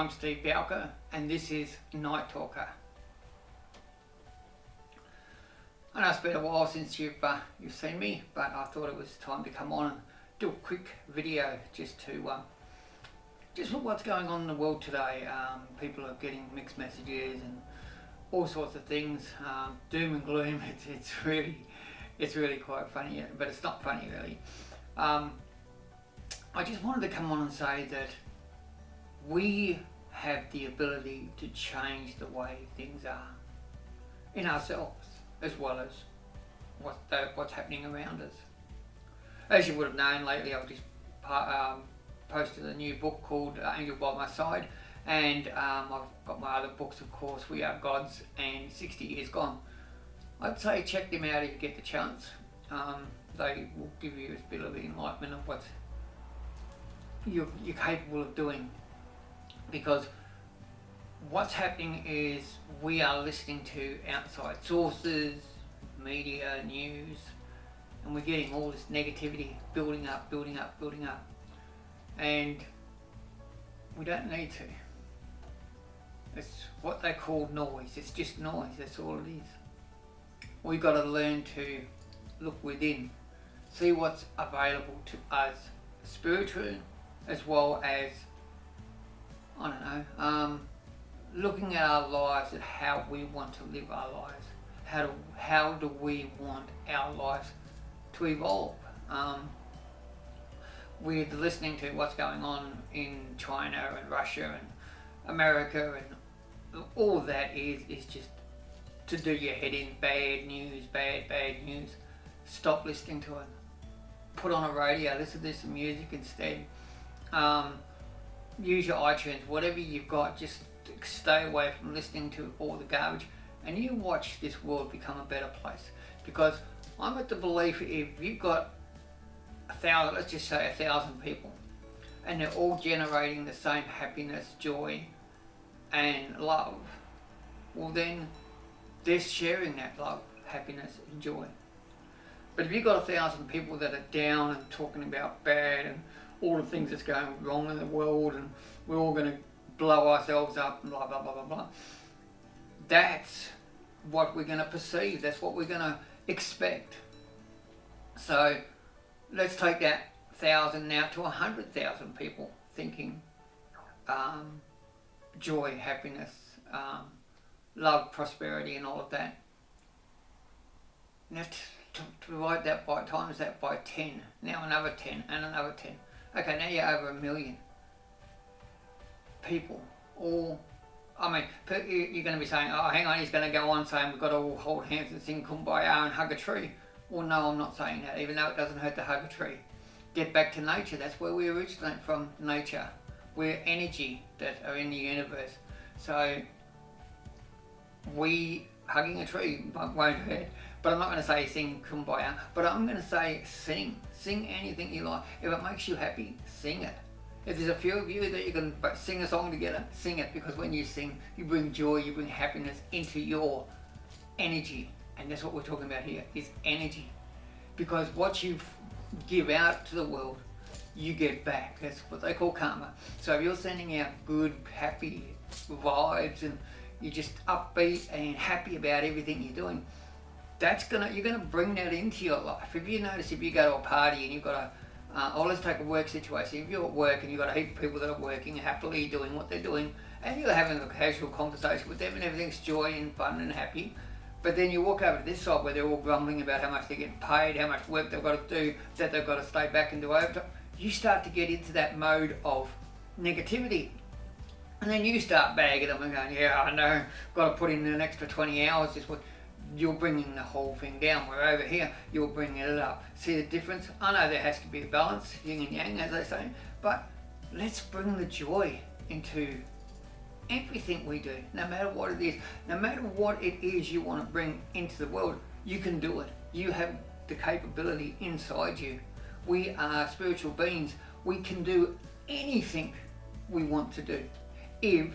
I'm Steve Bowker, and this is Night Talker. I know it's been a while since you've seen me, but I thought it was time to come on and do a quick video just for what's going on in the world today. People are getting mixed messages and all sorts of things, doom and gloom. It's really quite funny, but it's not funny really. I just wanted to come on and say that we have the ability to change the way things are in ourselves, as well as what's happening around us. As you would have known lately, I've just posted a new book called Angel by My Side, and I've got my other books, of course, We Are Gods and 60 Years Gone. I'd say check them out if you get the chance. They will give you a bit of enlightenment of what you're capable of doing, because what's happening is we are listening to outside sources, media, news, and we're getting all this negativity building up, and we don't need to. It's what they call noise. It's just noise, that's all it is. We've got to learn to look within, see what's available to us spiritually, as well as, I don't know, looking at our lives and how we want to live our lives. How do we want our lives to evolve? We're listening to what's going on in China and Russia and America, and all that is just to do your head in. Bad news. Stop listening to it. Put on a radio, listen to some music instead. Use your iTunes, whatever you've got, just stay away from listening to all the garbage, and you watch this world become a better place. Because I'm at the belief, if you've got 1,000, let's just say 1,000 people, and they're all generating the same happiness, joy and love, well then they're sharing that love, happiness and joy. But if you've got 1,000 people that are down and talking about bad and all the things that's going wrong in the world, and we're all going to blow ourselves up and blah blah blah blah blah, that's what we're going to perceive, that's what we're going to expect. So let's take that 1,000 now to 100,000 people thinking joy, happiness, love, prosperity and all of that. Now to divide that by, times that by 10, now another 10 and another 10. Okay, now you're over 1 million people. All, I mean, you're going to be saying, oh, hang on, he's going to go on saying we've got to all hold hands and sing Kumbaya and hug a tree. Well, no, I'm not saying that, even though it doesn't hurt to hug a tree. Get back to nature. That's where we originate from, nature. We're energy that are in the universe. So hugging a tree won't hurt. But I'm not going to say sing Kumbaya, but I'm going to say sing. Sing anything you like. If it makes you happy, sing it. If there's a few of you that you can sing a song together, sing it, because when you sing, you bring joy, you bring happiness into your energy. And that's what we're talking about here, is energy. Because what you give out to the world, you get back. That's what they call karma. So if you're sending out good, happy vibes, and you're just upbeat and happy about everything you're doing, you're gonna bring that into your life. If you notice, if you go to a party and you've got let's take a work situation. If you're at work and you've got a heap of people that are working happily doing what they're doing, and you're having a casual conversation with them and everything's joy and fun and happy, but then you walk over to this side where they're all grumbling about how much they're getting paid, how much work they've got to do, that they've got to stay back and do overtime, you start to get into that mode of negativity. And then you start bagging them and going, yeah, I know, got to put in an extra 20 hours this week. You're bringing the whole thing down. Where over here, you're bringing it up. See the difference? I know there has to be a balance, yin and yang, as they say, but let's bring the joy into everything we do, no matter what it is. No matter what it is you want to bring into the world, you can do it. You have the capability inside you. We are spiritual beings. We can do anything we want to do if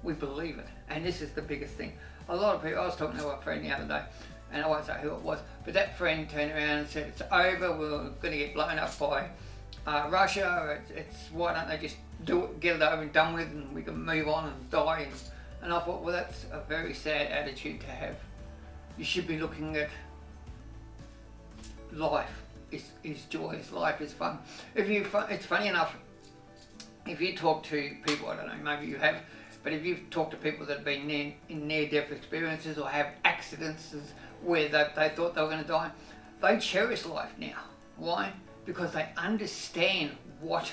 we believe it. And this is the biggest thing. A lot of people, I was talking to a friend the other day, and I won't say who it was, but that friend turned around and said, it's over, we're going to get blown up by Russia. It's why don't they just do it, get it over and done with, and we can move on and die. And I thought, well, that's a very sad attitude to have. You should be looking at life is joyous, life is fun. It's funny enough, if you talk to people, I don't know, maybe you have, but if you've talked to people that have been in near-death experiences or have accidents where they thought they were going to die, they cherish life now. Why? Because they understand what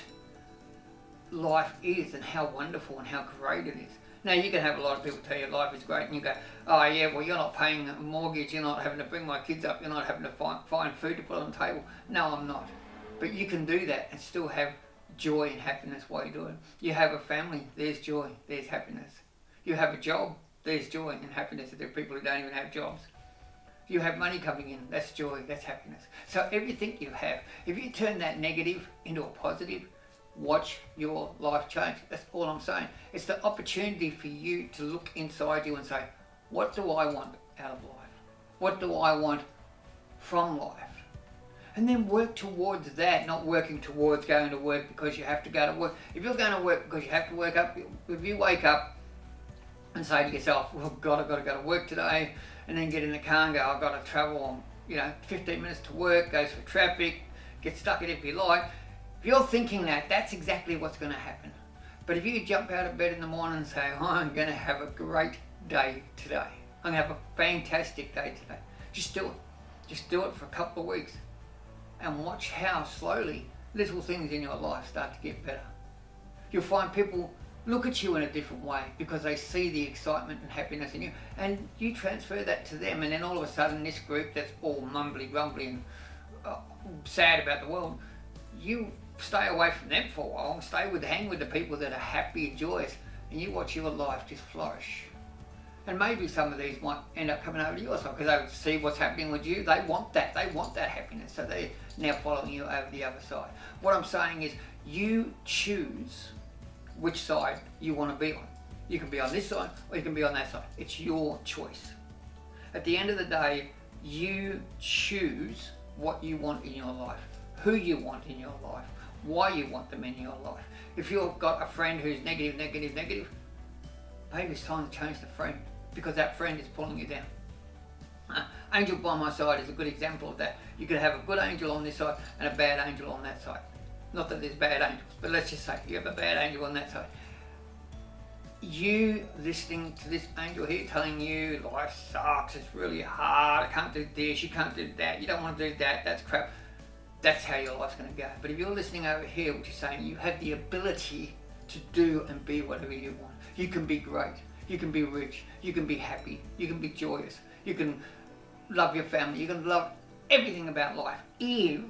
life is and how wonderful and how great it is. Now, you can have a lot of people tell you life is great, and you go, oh yeah, well, you're not paying a mortgage, you're not having to bring my kids up, you're not having to find food to put on the table. No, I'm not. But you can do that and still have joy and happiness while you do it. You have a family, there's joy, there's happiness. You have a job, there's joy and happiness. There are people who don't even have jobs. You have money coming in, that's joy, that's happiness. So everything you have, if you turn that negative into a positive, watch your life change. That's all I'm saying. It's the opportunity for you to look inside you and say, what do I want out of life? What do I want from life? And then work towards that, not working towards going to work because you have to go to work. If you're going to work because you have to wake up, if you wake up and say to yourself, well, God, I've got to go to work today, and then get in the car and go, I've got to travel 15 minutes to work, goes for traffic, get stuck in it if you like. If you're thinking that, that's exactly what's going to happen. But if you jump out of bed in the morning and say, oh, I'm going to have a great day today, I'm going to have a fantastic day today, just do it. Just do it for a couple of weeks and watch how slowly little things in your life start to get better. You'll find people look at you in a different way because they see the excitement and happiness in you, and you transfer that to them, and then all of a sudden this group that's all mumbly grumbly and sad about the world, you stay away from them for a while, hang with the people that are happy and joyous, and you watch your life just flourish. And maybe some of these might end up coming over to your side because they see what's happening with you. They want that happiness, so they're now following you over the other side. What I'm saying is, you choose which side you want to be on. You can be on this side or you can be on that side. It's your choice. At the end of the day, you choose what you want in your life, who you want in your life, why you want them in your life. If you've got a friend who's negative, maybe it's time to change the friend because that friend is pulling you down. Angel by my side is a good example of that. You could have a good angel on this side and a bad angel on that side. Not that there's bad angels, but let's just say you have a bad angel on that side. You listening to this angel here telling you life sucks, it's really hard, I can't do this, you can't do that, you don't want to do that, that's crap. That's how your life's going to go. But if you're listening over here, which is saying you have the ability to do and be whatever you want. You can be great, you can be rich, you can be happy, you can be joyous, you can love your family, you can love everything about life if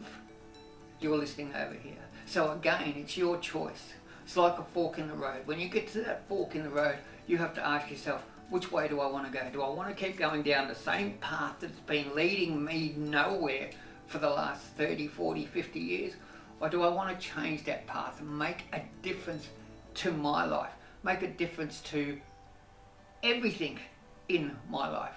you're listening over here. So again, it's your choice. It's like a fork in the road. When you get to that fork in the road, you have to ask yourself, which way do I want to go? Do I want to keep going down the same path that's been leading me nowhere for the last 30, 40, 50 years? Or do I want to change that path and make a difference to my life? Make a difference to everything in my life?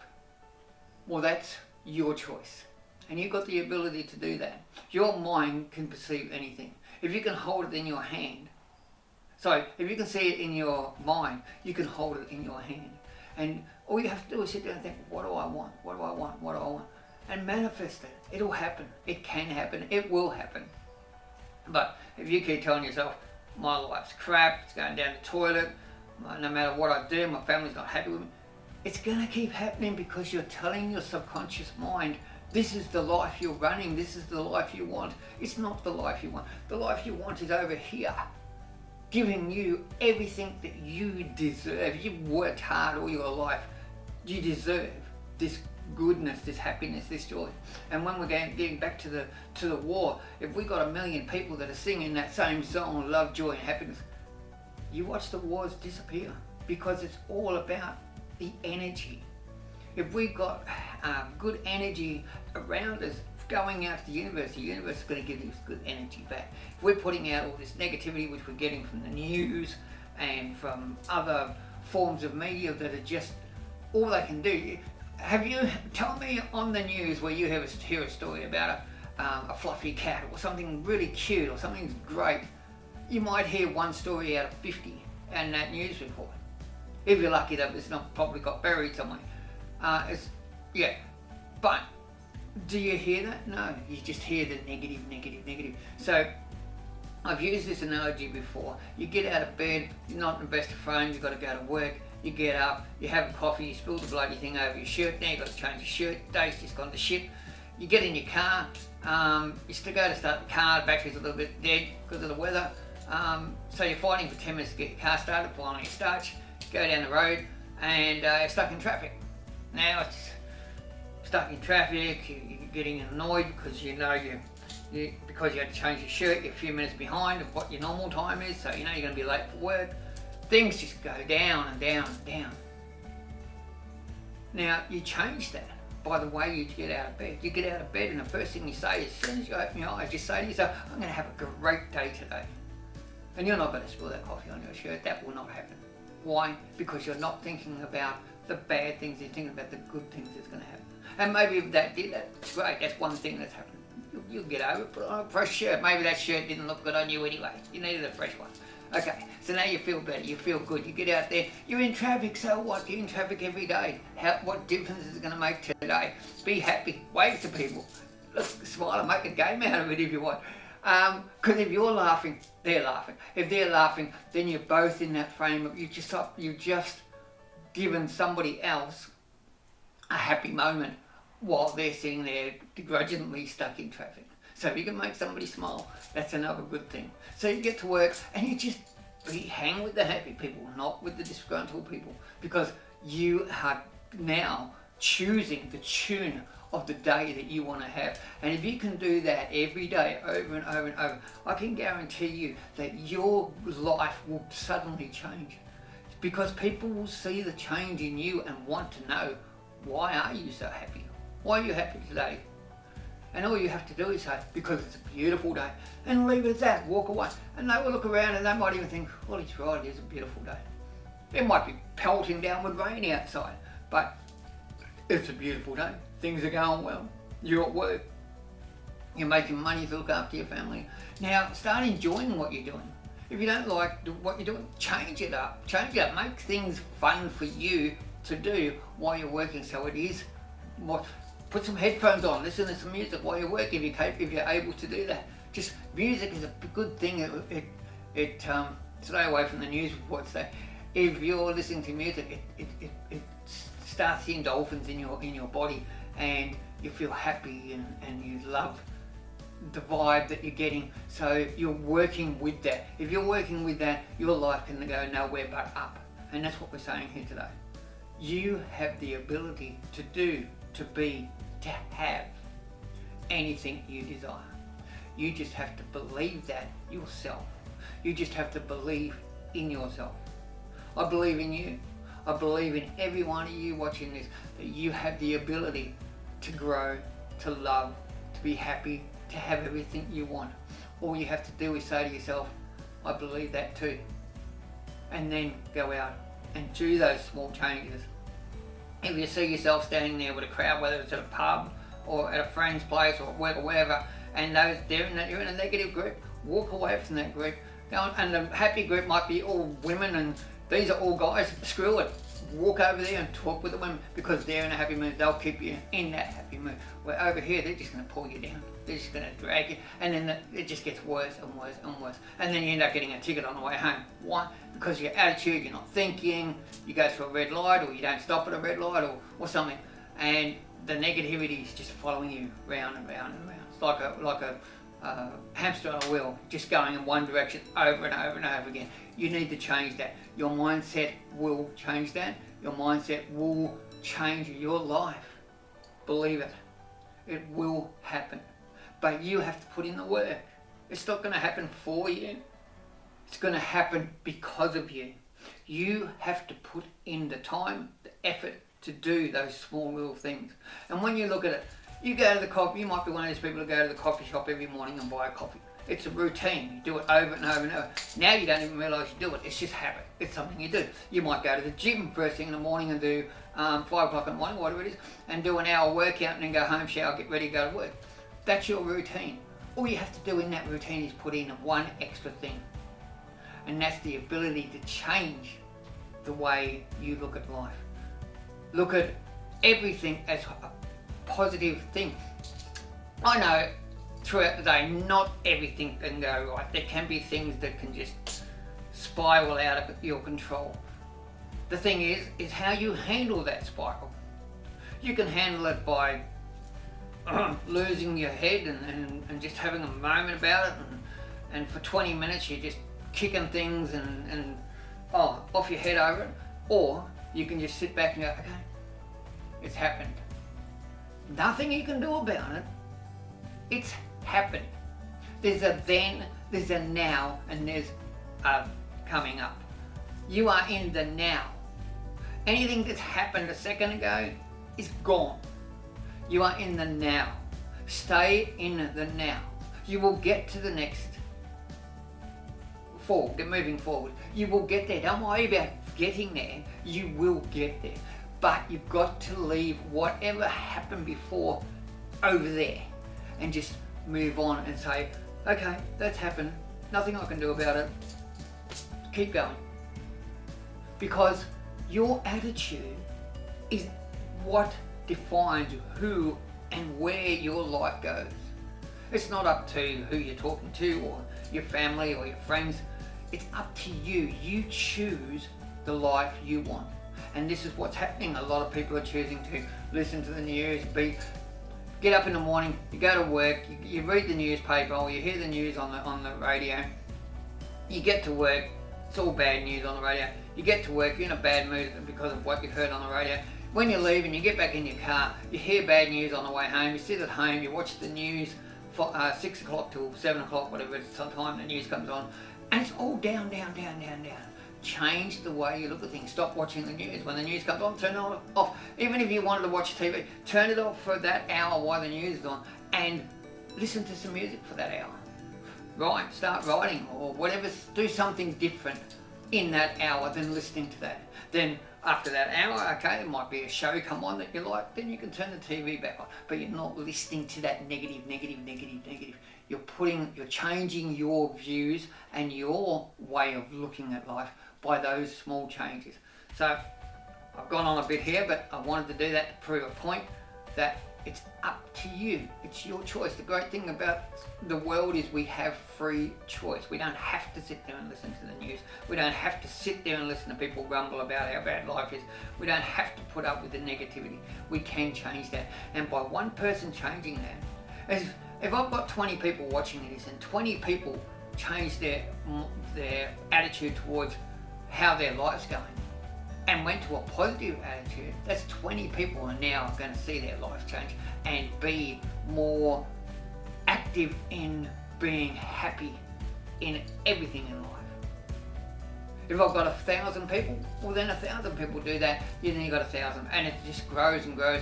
Well, that's your choice. And you've got the ability to do that. Your mind can perceive anything. If you can hold it in your hand, if you can see it in your mind, you can hold it in your hand. And all you have to do is sit down and think, what do I want? What do I want? What do I want? And manifest it. It'll happen. It can happen. It will happen. But if you keep telling yourself, my life's crap, it's going down the toilet, no matter what I do, my family's not happy with me, it's going to keep happening because you're telling your subconscious mind, this is the life you're running, this is the life you want. It's not the life you want. The life you want is over here, giving you everything that you deserve. You've worked hard all your life. You deserve this goodness, this happiness, this joy. And when we're getting back to the war, if we got 1 million people that are singing that same song, love, joy and happiness, you watch the wars disappear because it's all about the energy. If we got good energy around us going out to the universe is going to give us good energy back. If we're putting out all this negativity which we're getting from the news and from other forms of media that are just all they can do. Tell me on the news where you hear a story about a fluffy cat or something really cute or something great, you might hear one story out of 50 in that news report. If you're lucky that it's not probably got buried somewhere. Yeah, but do you hear that? No, you just hear the negative, negative, negative. So I've used this analogy before. You get out of bed, you're not in the best of frames, you've got to go to work, you get up, you have a coffee, you spill the bloody thing over your shirt, now you've got to change your shirt, day's just gone to shit. You get in your car, you still go to start the car, the battery's a little bit dead because of the weather, so you're fighting for 10 minutes to get your car started, finally it starts, go down the road, and you're stuck in traffic. Now it's stuck in traffic, you're getting annoyed because you know because you had to change your shirt, you're a few minutes behind of what your normal time is, so you know you're going to be late for work. Things just go down and down and down. Now you change that by the way you get out of bed. You get out of bed and the first thing you say as soon as you open your eyes, just say to yourself, I'm going to have a great day today. And you're not going to spill that coffee on your shirt. That will not happen. Why? Because you're not thinking about the bad things, you're thinking about the good things that's going to happen. And maybe if that did, that's great, that's one thing that's happened. You'll get over it, put on a fresh shirt. Maybe that shirt didn't look good on you anyway. You needed a fresh one. Okay, so now you feel better, you feel good, you get out there, you're in traffic, so what? You're in traffic every day. What difference is it going to make today? Be happy, wave to people, look, smile and make a game out of it if you want. Because if you're laughing, they're laughing. If they're laughing, then you're both in that frame of, you've just given somebody else a happy moment while they're sitting there begrudgingly stuck in traffic. So if you can make somebody smile, that's another good thing. So you get to work and you just hang with the happy people, not with the disgruntled people, because you are now choosing the tune of the day that you want to have. And if you can do that every day, over and over and over, I can guarantee you that your life will suddenly change. Because people will see the change in you and want to know, why are you so happy? Why are you happy today? And all you have to do is say, because it's a beautiful day, and leave it at that, walk away. And they will look around and they might even think, well, he's right, it is a beautiful day. It might be pelting down with rain outside, but it's a beautiful day. Things are going well. You're at work. You're making money to look after your family. Now, start enjoying what you're doing. If you don't like what you're doing, change it up. Change it up. Make things fun for you to do while you're working, so it is more. Put some headphones on, listen to some music while you're working if you're able to do that. Just music is a good thing. It stay away from the news reports. So if you're listening to music, it starts the endorphins in your body, and you feel happy and you love the vibe that you're getting. So you're working with that. If you're working with that, your life can go nowhere but up. And that's what we're saying here today. You have the ability to do, to be, to have anything you desire. You just have to believe that yourself. You just have to believe in yourself. I believe in you. I believe in every one of you watching this, that you have the ability to grow, to love, to be happy, to have everything you want. All you have to do is say to yourself, I believe that too. And then go out and do those small changes. If you see yourself standing there with a crowd, whether it's at a pub or at a friend's place or at work or wherever, and you're in a negative group, walk away from that group. And the happy group might be all women and these are all guys. Screw it. Walk over there and talk with the women, because they're in a happy mood. They'll keep you in that happy mood. Where over here, they're just going to pull you down. They're just going to drag you, and then it just gets worse and worse and worse. And then you end up getting a ticket on the way home. Why? Because your attitude, you're not thinking, you go through a red light, or you don't stop at a red light, or something, and the negativity is just following you round and round and round. It's like a hamster on a wheel, just going in one direction over and over and over again. You need to change that. Your mindset will change that. Your mindset will change your life. Believe it. It will happen. But you have to put in the work. It's not going to happen for you. It's going to happen because of you. You have to put in the time, the effort to do those small little things. And when you look at it, you go to the coffee, you might be one of those people who go to the coffee shop every morning and buy a coffee. It's a routine. You do it over and over and over. Now you don't even realise you do it. It's just habit. It's something you do. You might go to the gym first thing in the morning and do 5 o'clock in the morning, whatever it is, and do an hour workout and then go home, shower, get ready, go to work. That's your routine. All you have to do in that routine is put in one extra thing. And that's the ability to change the way you look at life. Look at everything as a positive thing. I know throughout the day, not everything can go right. There can be things that can just spiral out of your control. The thing is how you handle that spiral. You can handle it by losing your head and just having a moment about it, and for 20 minutes you're just kicking things and off your head over it. Or you can just sit back and go, okay, it's happened. Nothing you can do about it. It's happened. There's a then, there's a now, and there's a coming up. You are in the now. Anything that's happened a second ago is gone. You are in the now. Stay in the now. You will get to the next moving forward. You will get there. Don't worry about getting there. You will get there. But you've got to leave whatever happened before over there and just move on and say, okay, that's happened. Nothing I can do about it. Keep going. Because your attitude is what defines who and where your life goes. It's not up to who you're talking to or your family or your friends. It's up to you. You choose the life you want. And this is what's happening. A lot of people are choosing to listen to the news, get up in the morning, you go to work, you read the newspaper or you hear the news on the radio. You get to work, it's all bad news on the radio. You get to work, you're in a bad mood because of what you've heard on the radio. When you leave and you get back in your car, you hear bad news on the way home, you sit at home, you watch the news for 6 o'clock till 7 o'clock, whatever it's time the news comes on, and it's all down. Change the way you look at things. Stop watching the news. When the news comes on, turn it off. Even if you wanted to watch TV, turn it off for that hour while the news is on and listen to some music for that hour. Start writing or whatever. Do something different in that hour than listening to that. Then after that hour, okay, there might be a show come on that you like, then you can turn the TV back on. But you're not listening to that negative. You're changing your views and your way of looking at life by those small changes. So I've gone on a bit here, but I wanted to do that to prove a point that it's up to you. It's your choice. The great thing about the world is we have free choice. We don't have to sit there and listen to the news. We don't have to sit there and listen to people grumble about how bad life is. We don't have to put up with the negativity. We can change that. And by one person changing that, if I've got 20 people watching this and 20 people change their attitude towards how their life's going and went to a positive attitude, that's 20 people are now going to see their life change and be more active in being happy in everything in life. If I've got 1,000 people, well then 1,000 people do that, then you've got 1,000, and it just grows and grows.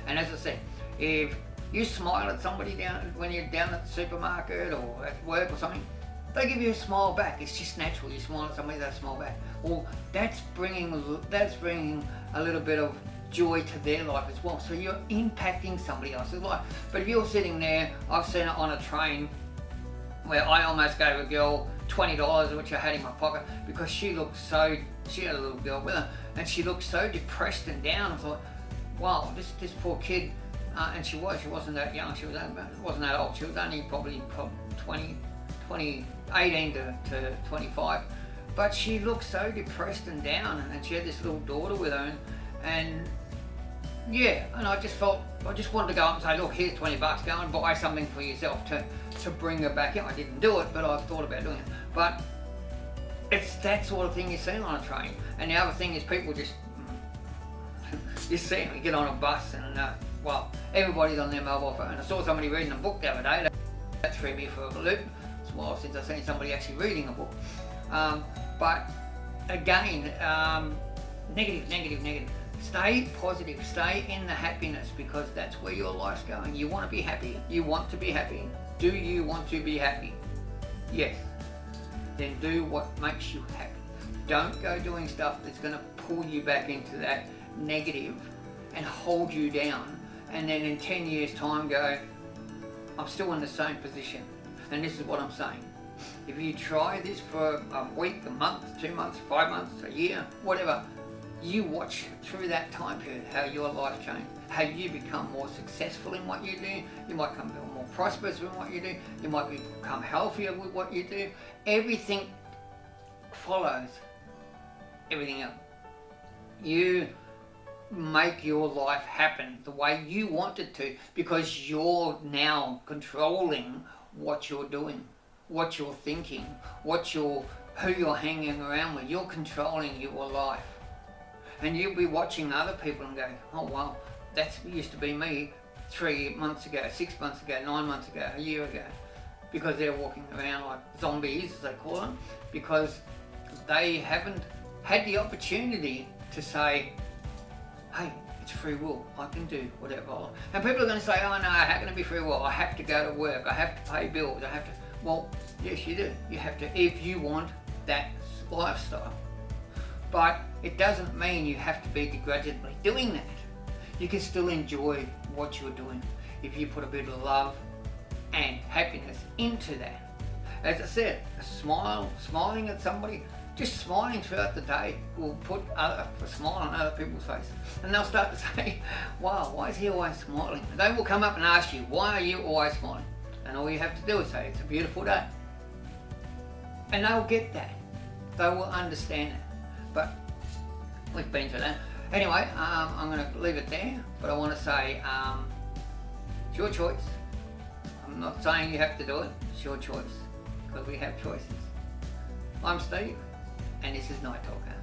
And as I said, if you smile at somebody when you're down at the supermarket or at work or something, they give you a smile back. It's just natural. You smile at somebody, they smile back. Well, that's bringing a little bit of joy to their life as well. So you're impacting somebody else's life. But if you're sitting there, I've seen it on a train where I almost gave a girl $20, which I had in my pocket, because she had a little girl with her, and she looked so depressed and down. I thought, wow, this poor kid. And she wasn't that young, wasn't that old, she was only probably 18 to 25, but she looked so depressed and down, and she had this little daughter with her, and I just wanted to go up and say, look, here's $20, go and buy something for yourself to bring her back in. I didn't do it, but I thought about doing it. But it's that sort of thing you see on a train. And the other thing is people just, you see them, you get on a bus and everybody's on their mobile phone. I saw somebody reading a book the other day. That threw me for a loop. It's a while since I've seen somebody actually reading a book. But again, negative. Stay positive. Stay in the happiness, because that's where your life's going. You want to be happy. You want to be happy. Do you want to be happy? Yes. Then do what makes you happy. Don't go doing stuff that's going to pull you back into that negative and hold you down, and then in 10 years time go, I'm still in the same position. And this is what I'm saying. If you try this for a week, a month, 2 months, 5 months, a year, whatever, you watch through that time period how your life changed, how you become more successful in what you do, you might become more prosperous in what you do, you might become healthier with what you do. Everything follows everything else. You make your life happen the way you want it to because you're now controlling what you're doing, what you're thinking, who you're hanging around with. You're controlling your life. And you'll be watching other people and go, oh wow, that used to be me 3 months ago, 6 months ago, 9 months ago, a year ago. Because they're walking around like zombies, as they call them, because they haven't had the opportunity to say, hey, it's free will, I can do whatever I like. And people are going to say, oh no, how can it be free will? I have to go to work, I have to pay bills, I have to. Well, yes you do. You have to if you want that lifestyle. But it doesn't mean you have to be begrudgingly doing that. You can still enjoy what you're doing if you put a bit of love and happiness into that. As I said, smiling at somebody, just smiling throughout the day will put a smile on other people's faces. And they'll start to say, wow, why is he always smiling? And they will come up and ask you, why are you always smiling? And all you have to do is say, it's a beautiful day. And they'll get that. They will understand it. But we've been through that. Anyway, I'm going to leave it there. But I want to say, it's your choice. I'm not saying you have to do it. It's your choice. Because we have choices. I'm Steve. And this is Night Talker.